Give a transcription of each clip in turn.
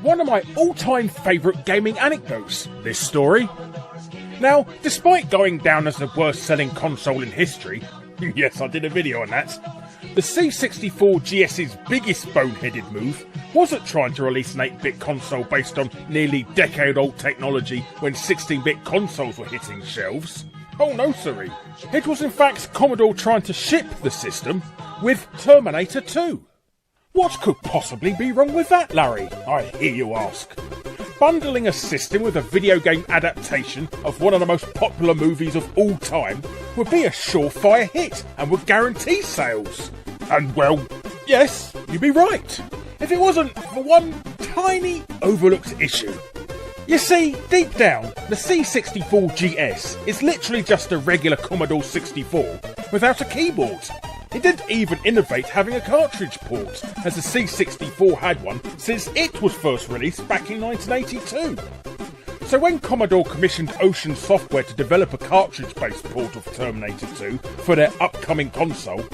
one of my all-time favourite gaming anecdotes, this story. Now, despite going down as the worst-selling console in history, yes, I did a video on that, the C64 GS's biggest boneheaded move wasn't trying to release an 8-bit console based on nearly decade-old technology when 16-bit consoles were hitting shelves. Oh no siree. It was in fact Commodore trying to ship the system with Terminator 2. What could possibly be wrong with that, Larry? I hear you ask. Bundling a system with a video game adaptation of one of the most popular movies of all time would be a surefire hit and would guarantee sales. And well, yes, you'd be right, if it wasn't for one tiny overlooked issue. You see, deep down, the C64 GS is literally just a regular Commodore 64 without a keyboard. It didn't even innovate having a cartridge port, as the C64 had one since it was first released back in 1982. So when Commodore commissioned Ocean Software to develop a cartridge-based port of Terminator 2 for their upcoming console,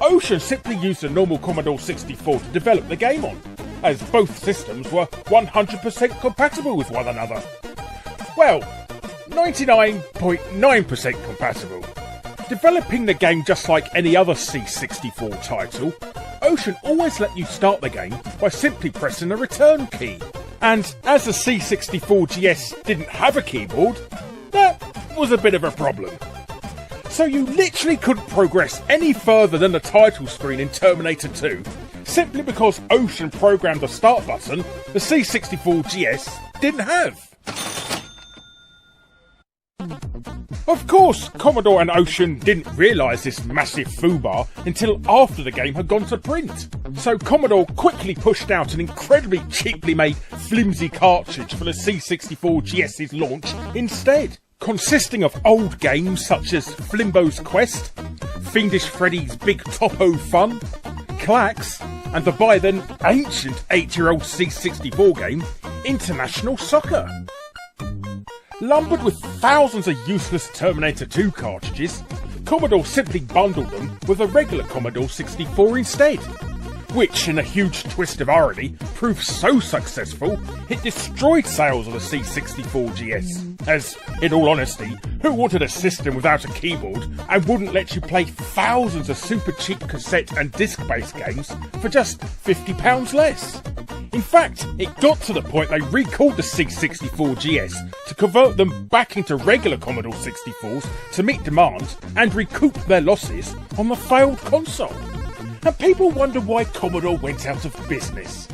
Ocean simply used a normal Commodore 64 to develop the game on, as both systems were 100% compatible with one another. Well, 99.9% compatible. Developing the game just like any other C64 title, Ocean always let you start the game by simply pressing the return key. And as the C64 GS didn't have a keyboard, that was a bit of a problem. So you literally couldn't progress any further than the title screen in Terminator 2, simply because Ocean programmed the start button the C64 GS didn't have. Of course, Commodore and Ocean didn't realise this massive foobar until after the game had gone to print. So Commodore quickly pushed out an incredibly cheaply made flimsy cartridge for the C64 GS's launch instead, consisting of old games such as Flimbo's Quest, Fiendish Freddy's Big Topo Fun, Clax, and the by then ancient 8-year-old C64 game, International Soccer. Lumbered with thousands of useless Terminator 2 cartridges, Commodore simply bundled them with a regular Commodore 64 instead, which, in a huge twist of irony, proved so successful it destroyed sales of the C64 GS, as, in all honesty, who wanted a system without a keyboard and wouldn't let you play thousands of super cheap cassette and disc-based games for just £50 less? In fact, it got to the point they recalled the C64 GS to convert them back into regular Commodore 64s to meet demand and recoup their losses on the failed console. And people wonder why Commodore went out of business.